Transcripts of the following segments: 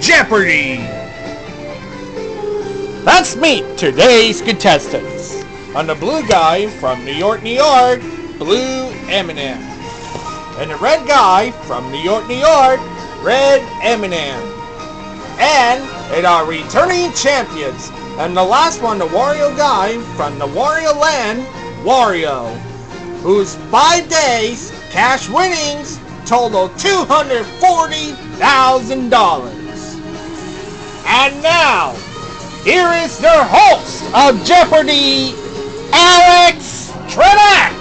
Jeopardy! Let's meet today's contestants. On the blue guy from New York, Blue M&M. And the red guy from New York, Red M&M. And our returning champions. And the last one, the Wario guy from the Wario Land, Wario. Whose 5 days cash winnings total $240,000. And now, here is their host of Jeopardy, Alex Tredak.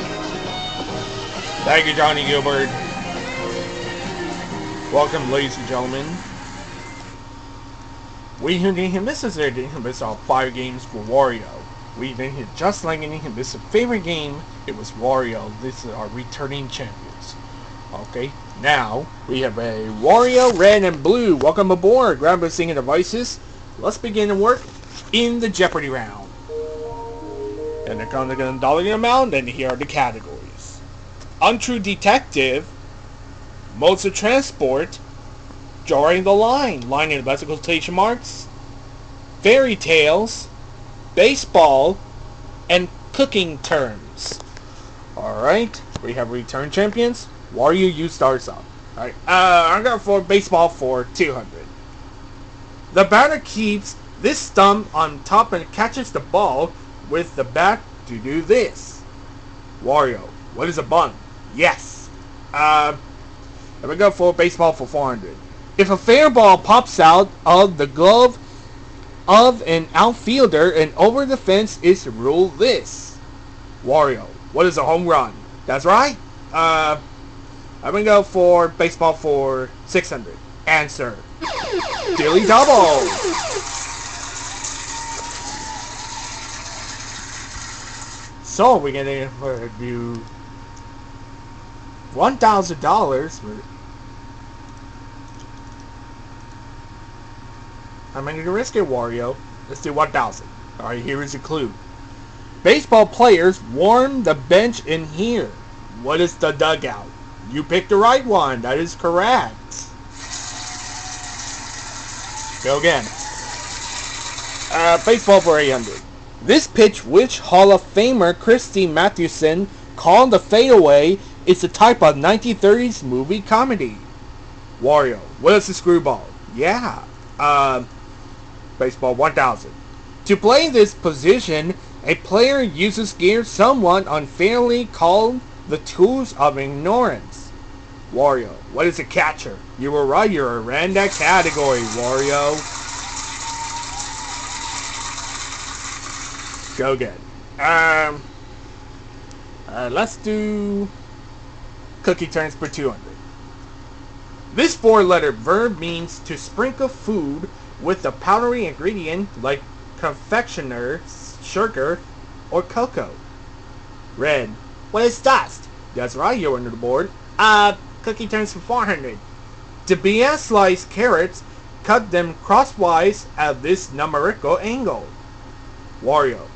Thank you, Johnny Gilbert. Welcome, ladies and gentlemen. We here need him. This is our 5 games for Wario. We didn't hit just like anything. This is a favorite game. It was Wario. This is our returning champions. Okay, now we have a Wario, Red, and Blue. Welcome aboard. Grab your singing devices. Let's begin to work in the Jeopardy round. And they're going to dollar amount, and here are the categories: Untrue Detective, Modes of Transport, Drawing the Line, line in bicycle quotation marks, Fairy Tales, Baseball, and Cooking Terms. Alright, we have return champions. Wario, you start up. Alright, I'm going for baseball for 200. The batter keeps this thumb on top and catches the ball with the bat to do this. Wario, what is a bunt? Yes. I'm going to go for baseball for 400. If a fair ball pops out of the glove of an outfielder and over the fence, is rule this. Wario, what is a home run? That's right. I'm going to go for baseball for 600. Answer. Daily double. So we're going to do $1,000. I'm going to risk it, Wario. Let's do 1,000. Alright, here is a clue. Baseball players warm the bench in here. What is the dugout? You picked the right one. That is correct. Go again. Baseball for 800. This pitch, which Hall of Famer Christy Mathewson called the fadeaway, is a type of 1930s movie comedy. Wario, what is the screwball? Yeah. Baseball 1,000. To play this position, a player uses gear somewhat unfairly called the tools of ignorance. Wario, what is a catcher? You were right, you're in that category, Wario. Go again. Let's do cookie turns for 200. This 4-letter verb means to sprinkle food with a powdery ingredient like confectioner's sugar or cocoa. Red, what is dust? That's right, you're under the board. Cookie turns for 400. To BS slice carrots, cut them crosswise at this numerical angle. Wario,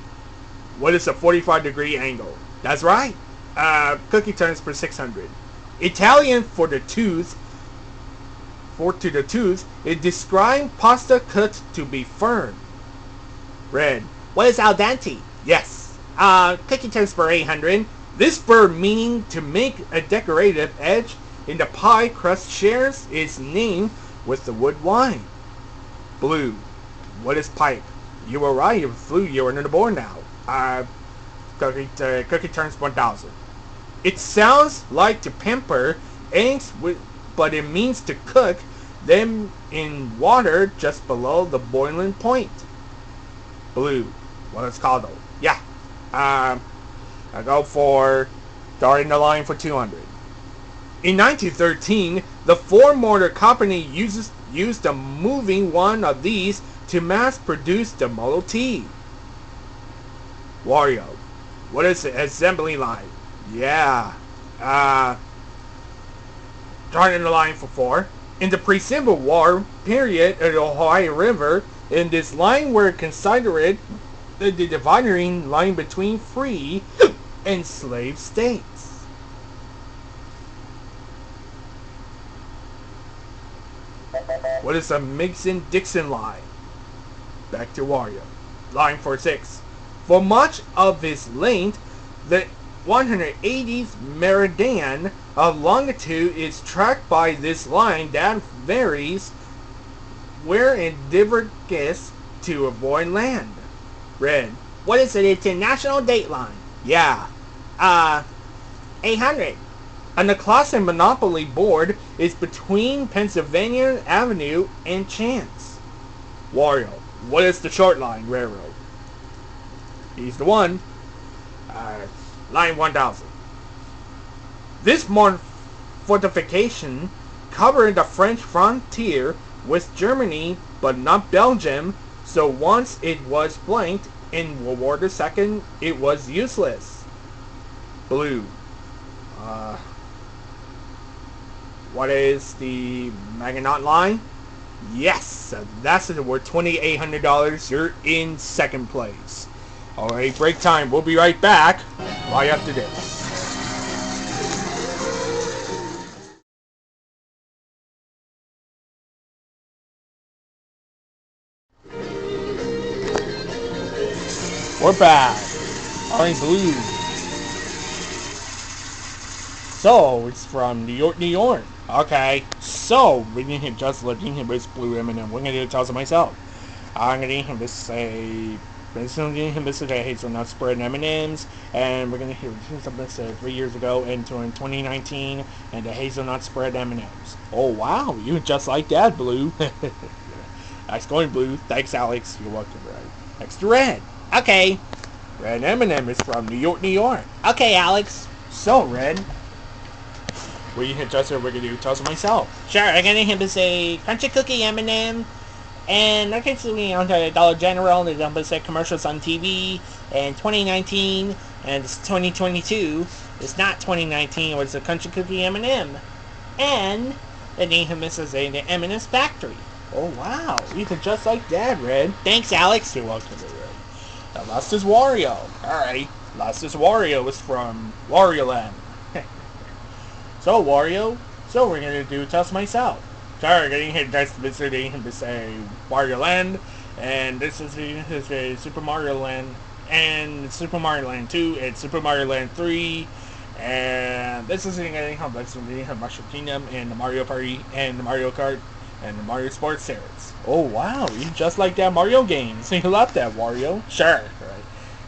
what is a 45-degree angle? That's right. Cookie turns for 600. Italian for the tooth. To the tooth, it describes pasta cooked to be firm. Red, what is al dente? Yes. Cookie turns for 800. This verb meaning to make a decorative edge in the pie crust shares its name with the wood wine. Blue, what is pipe? You were right, you flew, you're under the board now. Cookie turns 1,000. It sounds like to pamper eggs, but it means to cook them in water just below the boiling point. Blue, what is called? Yeah. I go for starting the line for 200. In 1913, the Ford Motor Company used a moving one of these to mass produce the Model T. Wario, what is the assembly line? Yeah. Starting the line for 4. In the pre-Civil War period at the Ohio River, in this line were considered the dividing line between free and slave states. What is the Mason-Dixon line? Back to Wario. Line 46. For much of its length, the 180th meridian of longitude is tracked by this line that varies where it diverges to avoid land. Red. What is it? It's a national date line. Yeah. 800. And the classic Monopoly board is between Pennsylvania Avenue and Chance. Wario. What is the short line railroad? He's the one. Line 1000. This fortification covered the French frontier with Germany, but not Belgium, so once it was blanked in World War II, it was useless. Blue. What is the Maginot line? Yes, that's it. Worth $2,800. You're in second place. Alright, break time. We'll be right back right after this. We're back. Alright, Blue. So, it's from New York, New York. Okay, so, we're going to just looking at this Blue M&M. We're going to tell it myself. I'm going to this say... This is a hazelnut spread M&M's, and we're going to hear something said 3 years ago into in 2019, and the hazelnut spread M&M's. Oh wow, you just like that, Blue. Nice going, Blue. Thanks, Alex. You're welcome, Red. Next to Red. Okay. Red M&M is from New York, New York. Okay, Alex. So, Red, what you hit just what we're going to do? Tell us myself. Sure, I'm going to hit this a crunchy cookie M&M. And I can see on the Dollar General, the number said commercials on TV in 2019, and it's 2022. It's not 2019, it was a country cookie M&M. And the name of this is the M&M's Factory. Oh wow, you can just like that, Red. Thanks, Alex. You're welcome, Red. Now, last is Wario. Alright, last is Wario. It's from Wario Land. So, Wario, so we're going to do Test Myself. Sorry, getting hit. That's visiting to say Wario Land, and this is a Super Mario Land, and Super Mario Land 2, and Super Mario Land 3, and this is getting complex. We have Mushroom Kingdom, and the Mario Party, and the Mario Kart, and the Mario Sports Series. Oh wow, you just like that Mario game. So you love that, Wario? Sure. Right.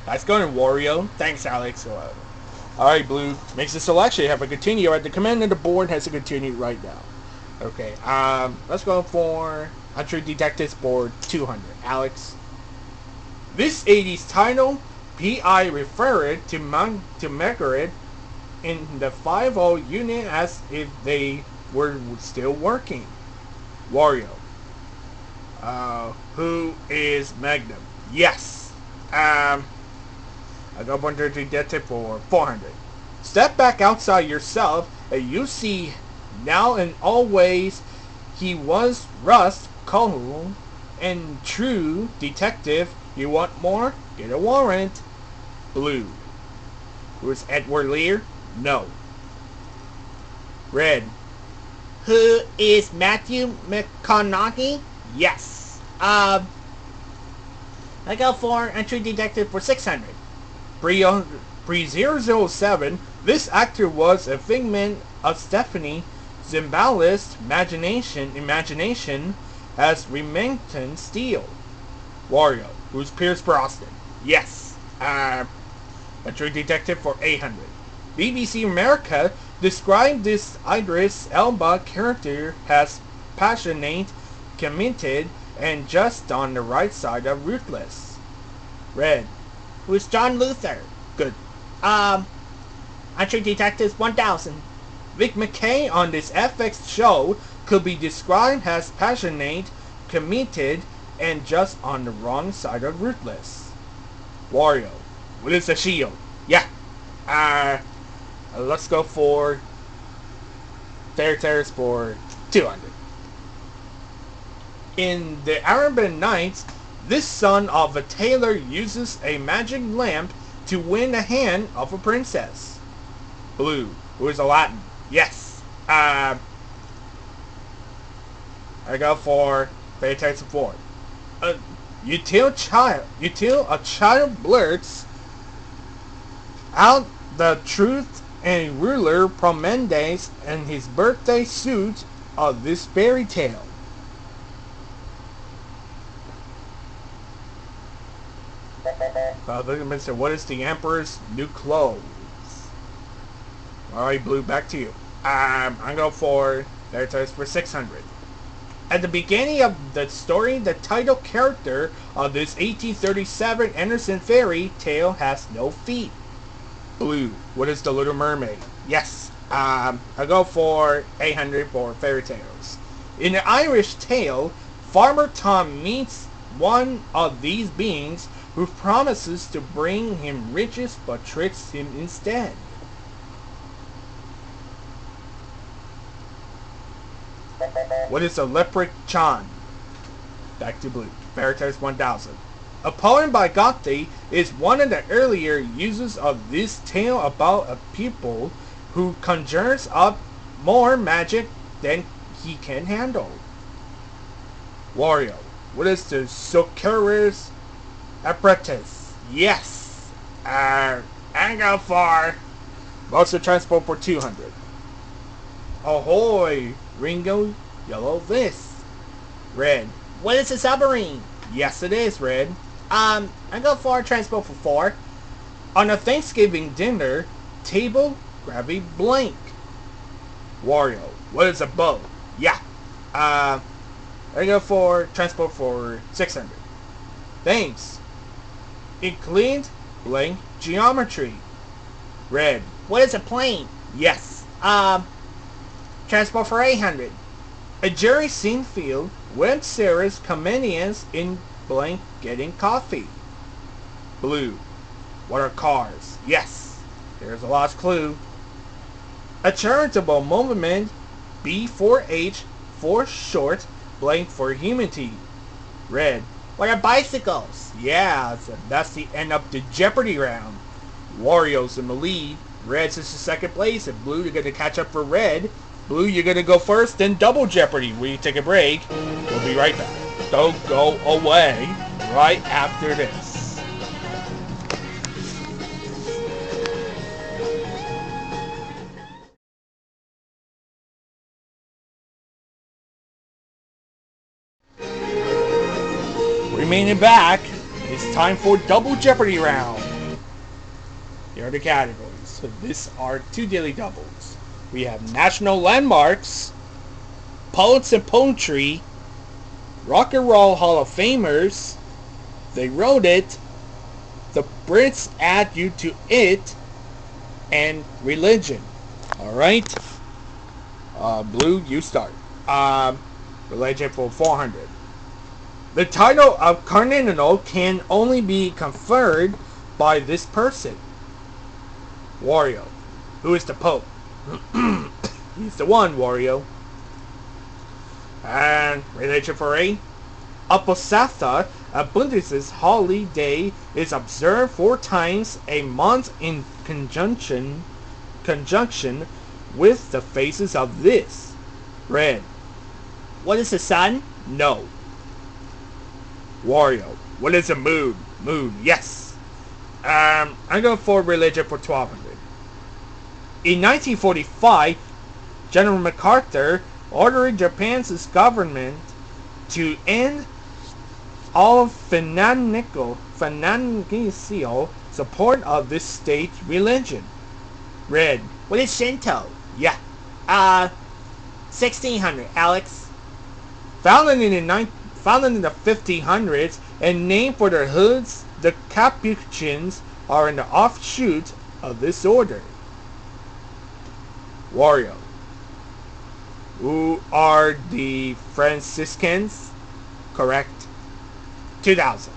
Nice going, Wario. Thanks, Alex. Alright, Blue. Makes the selection. You have a continue. Right, the command of the board has to continue right now. Okay, let's go for Country Detectives Board 200. Alex. This 80s title, P.I. referred to Margaret in the 50 unit as if they were still working. Wario. Who is Magnum? Yes. I got one to Detective for 400. Step back outside yourself and you see now and always he was Rust, cool, and true detective. You want more? Get a warrant. Blue. Who's Edward Lear? No. Red. Who is Matthew McConaughey? Yes. I go for Entry Detective for 600. Pre-007, this actor was a figment of Stephanie Zimbalist's imagination as Remington Steele. Wario, who's Pierce Brosnan? Yes. A True Detective for 800. BBC America described this Idris Elba character as passionate, committed, and just on the right side of ruthless. Red, who's John Luther? Good. True Detectives 1000. Vic McKay on this FX show could be described as passionate, committed, and just on the wrong side of ruthless. Wario, what is a shield? Yeah. Let's go for Terrace for 200. In the Arabian Nights, this son of a tailor uses a magic lamp to win the hand of a princess. Blue, who is Aladdin? Yes. I go for fairy tale support. Until a child blurts out the truth and ruler promenades in his birthday suit of this fairy tale. Mr. What is the Emperor's new clothes? Alright, Blue, back to you. I'm going for fairy tales for 600. At the beginning of the story, the title character of this 1837 Anderson fairy tale has no feet. Blue, what is the Little Mermaid? Yes, I go for 800 for fairy tales. In the Irish tale, Farmer Tom meets one of these beings who promises to bring him riches but tricks him instead. What is a leprechaun? Back to Blue. Fairy Tales 1000. A poem by Goethe is one of the earlier uses of this tale about a pupil who conjures up more magic than he can handle. Wario. What is the Sorcerer's Apprentice? Yes. I go for Monster Transport for 200. Ahoy! Ringo, yellow this. Red. What is a submarine? Yes, it is, Red. I go for transport for 4. On a Thanksgiving dinner table, grab a blank. Wario. What is a bow? Yeah. I go for transport for 600. Thanks. Include blank geometry. Red. What is a plane? Yes. Transport for 800. A Jerry Seinfeld web series comedians in blank getting coffee. Blue. What are cars? Yes. There's a lost clue. A charitable movement, B4H for short, blank for humanity. Red. What are bicycles? Yeah, so that's the end of the Jeopardy round. Wario's in the lead. Red's is in second place, and Blue, you're going to catch up for Red. Blue, you're going to go first, then double Jeopardy. We take a break. We'll be right back. Don't go away right after this. Remaining back, it's time for double Jeopardy round. Here are the categories. So these are 2 daily doubles. We have National Landmarks, Poets and Poetry, Rock and Roll Hall of Famers, They Wrote It, The Brits Add You to It, and Religion. Alright? Blue, you start. Religion for 400. The title of Cardinal can only be conferred by this person. Wario. Who is the Pope? He's the one, Wario. And religion for 8. Aposatha, a Buddhist holiday, is observed 4 times a month in conjunction with the phases of this. Red. What is the sun? No. Wario. What is a moon? Moon. Yes. I'm going for religion for 1200. In 1945, General MacArthur ordered Japan's government to end all financial support of this state religion. Red. What is Shinto? Yeah. 1600. Alex. Founded in the 1500s and named for their hoods, the Capuchins are an offshoot of this order. Wario. Who are the Franciscans? Correct. 2000.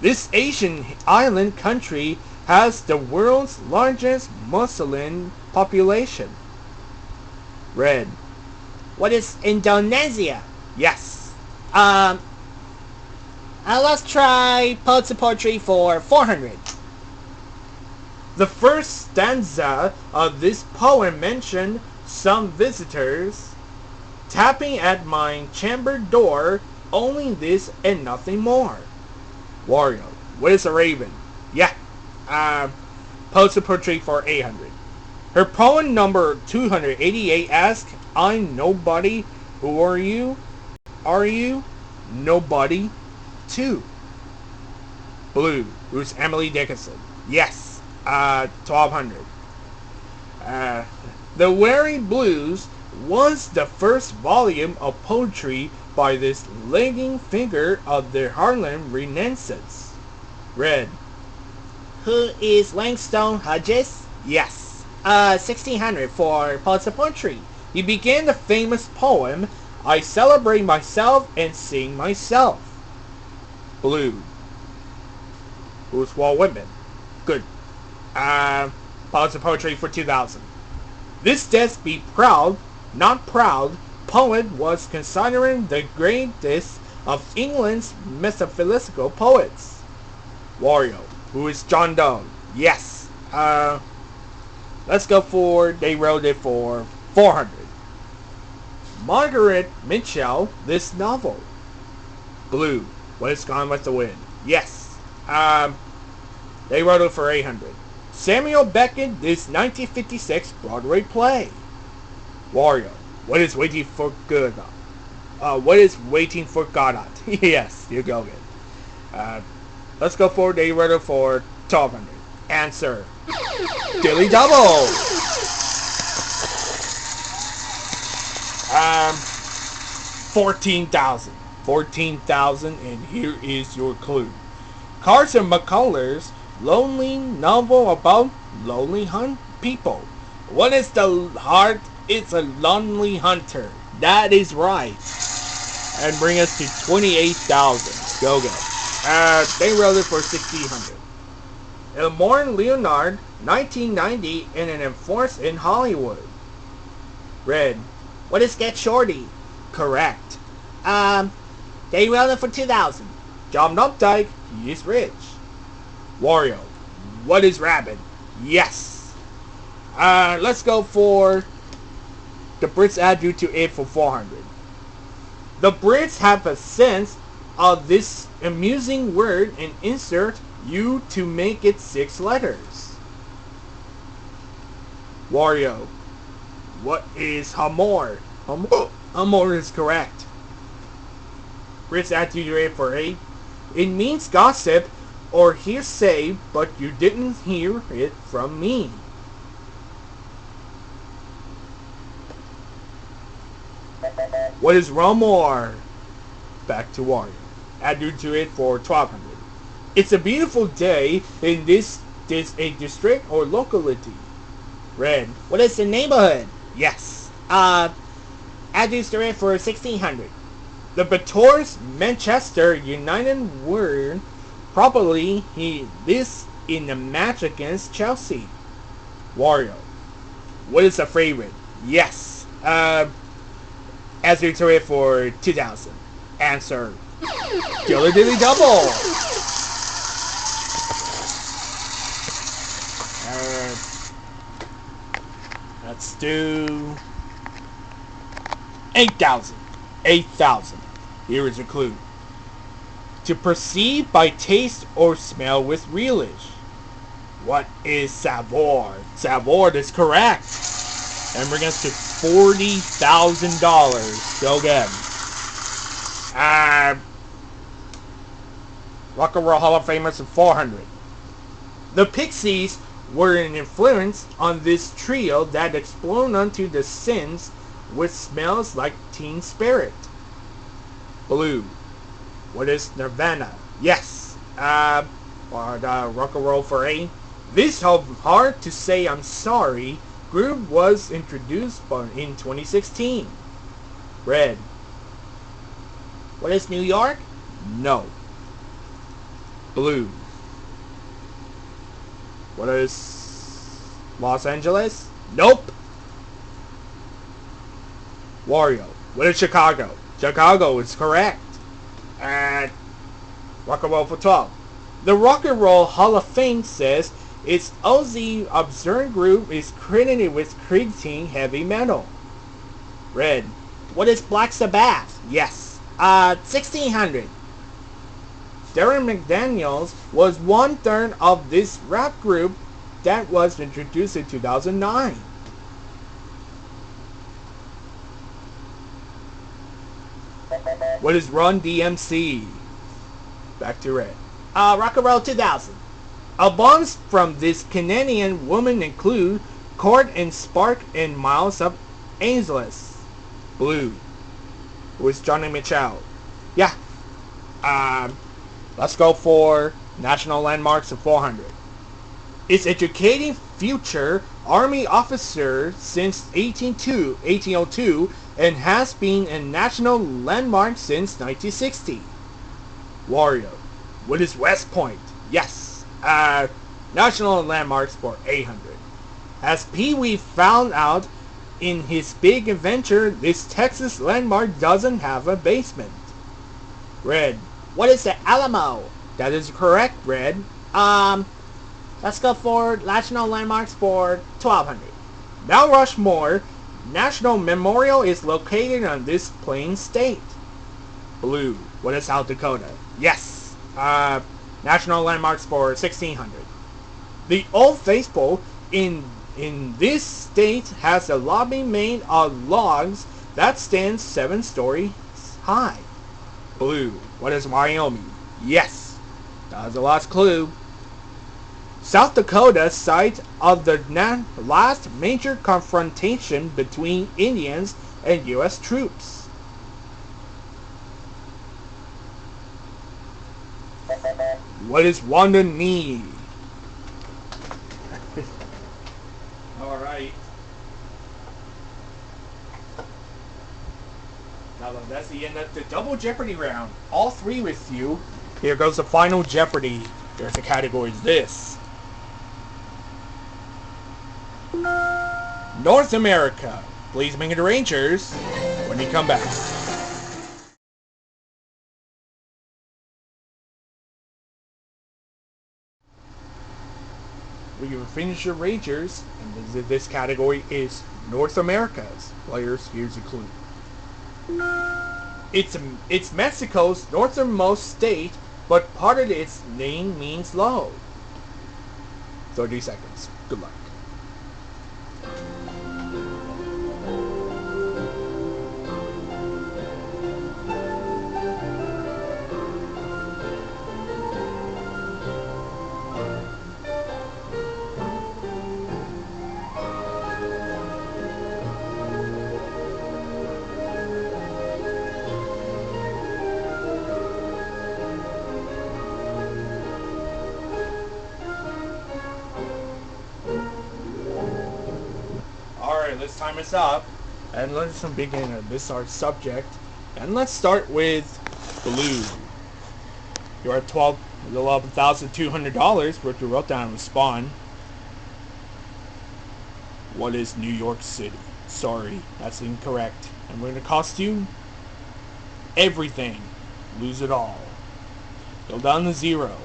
This Asian island country has the world's largest Muslim population. Red. What is Indonesia? Yes. Let's try Poets and Poetry for 400. The first stanza of this poem mentioned some visitors Tapping at my chamber door, only this and nothing more. Wario, what is a raven? Yeah, poster portrait for 800. Her poem number 288 asks, I'm nobody. Who are you? Are you? Nobody. 2. Blue, who's Emily Dickinson? Yes, 1200. The Weary Blues was the first volume of poetry by this leading figure of the Harlem Renaissance. Red. Who is Langston Hughes? Yes. 1600 for poster portrait. He began the famous poem, I celebrate myself and sing myself. Blue. Who's Walt Whitman? Good. Poster portrait for 2000. This death be proud, not proud, poet was considered the greatest of England's metaphysical poets. Wario, who is John Donne? Yes. Let's go for, they wrote it for 400. Margaret Mitchell, this novel. Blue, what is Gone with the Wind? Yes. They wrote it for 800. Samuel Beckett, this 1956 Broadway play. Wario, what is Waiting for Godot? What is Waiting for Godot? Yes, you go good. Let's go for, they wrote it for 1200. Answer. Dilly Double. 14,000. 14,000, and here is your clue. Carson McCullers' lonely novel about lonely people. What is the heart? It's a lonely hunter. That is right. And bring us to 28,000. Go go. They wrote it for 1,600. Elmore Leonard, 1990, and an enforced in Hollywood. Red. What is Get Shorty? Correct. They wrote it for 2000. John Updike, he is rich. Wario, what is Rabbit? Yes. Let's go for the Brits add you to it for 400. The Brits have a sense of this amusing word and insert you to make it 6 letters. Wario, what is Hamor? Hamor is correct. Brits add you to it for 8. It means gossip or hearsay, but you didn't hear it from me. What is Rumor? Back to Wario. Add you to it for 1200. It's a beautiful day in this a district or locality. Red. What is the neighborhood? Yes. Add you to it for 1600. The Bators Manchester United were probably this in the match against Chelsea. Wario. What is a favorite? Yes. As you to it for 2000. Answer. Dilly Dilly Double. Let's do 8,000. 8,000. Here is a clue. To perceive by taste or smell with relish. What is savoir? Savoir is correct. And bring us to $40,000. Go again. Rock and Roll Hall of Famers of 400. The Pixies were an influence on this trio that exploded onto the sins with smells like Teen Spirit. Blue. What is Nirvana? Yes. Or the Rock and Roll for 8. This Hard to Say I'm Sorry group was introduced in 2016. Red. What is New York? No. Blue. What is Los Angeles? Nope. Wario. What is Chicago? Chicago is correct. And Rock and Roll for 12. The Rock and Roll Hall of Fame says its Ozzy observed group is credited with creating heavy metal. Red. What is Black Sabbath? Yes. 1600. Darren McDaniels was one-third of this rap group that was introduced in 2009. What is Run DMC? Back to Red. Rock and Roll 2000. Albums from this Canadian woman include Court and Spark and Miles of Angeles. Blue. Who is Johnny Mitchell? Yeah. Let's go for National Landmarks of 400. It's educating future Army officers since 1802 and has been a national landmark since 1960. Wario. What is West Point? Yes. National landmarks for 800. As Pee-wee found out in his big adventure, this Texas landmark doesn't have a basement. Red. What is the Alamo? That is correct, Red. Let's go for National Landmarks for 1200. Mount Rushmore National Memorial is located on this plain state. Blue. What is South Dakota? Yes. National landmarks for 1600. The Old Faithful in this state has a lobby made of logs that stands 7 stories high. Blue. What is Wyoming? Yes. That was the last clue. South Dakota, site of the last major confrontation between Indians and U.S. troops. What is Wanda Knee? Alright. Now that's the end of the double Jeopardy round. All 3 with you. Here goes the final Jeopardy. There's the categories this. North America. Please bring it to Rangers when you come back. We will finish your Rangers, and this category is North America's players. Here's a clue. It's Mexico's northernmost state, but part of its name means low. 30 seconds. Good luck. Let's time this up, and let's begin this our subject, and let's start with Blue. You're at $11,200 worth of wrote down and spawn. What is New York City? Sorry, that's incorrect. And we're gonna cost you everything. Lose it all. Go down to 0.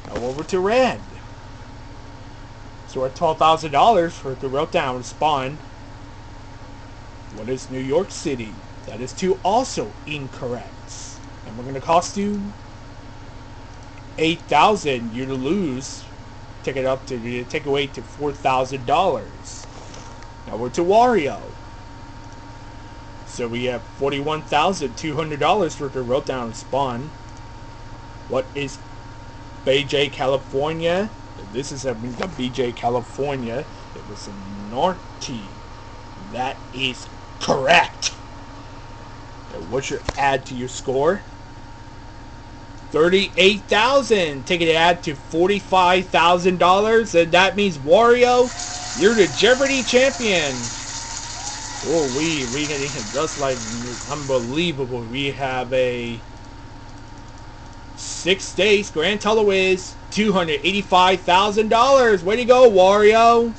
Now over to Red. So we're at $12,000 for the wrote down and spawn. What is New York City? That is 2 also incorrect. And we're going to cost you $8,000. You to lose. Take away to $4,000. Now we're to Wario. So we have $41,200 for the wrote down and spawn. What is BJ, California? This is the BJ, California. It was a North T. That is correct. And what's your add to your score? 38,000. Take it add to $45,000, and that means Wario, you're the Jeopardy champion. Oh, we getting just like unbelievable. We have a 6 days grand total is $285,000. Way to go, Wario.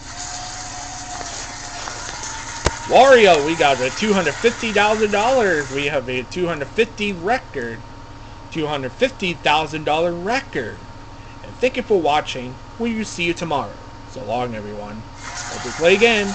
Wario, we got a $250,000. We have a $250,000 record. And thank you for watching. We will see you tomorrow. So long, everyone. Hope we play again.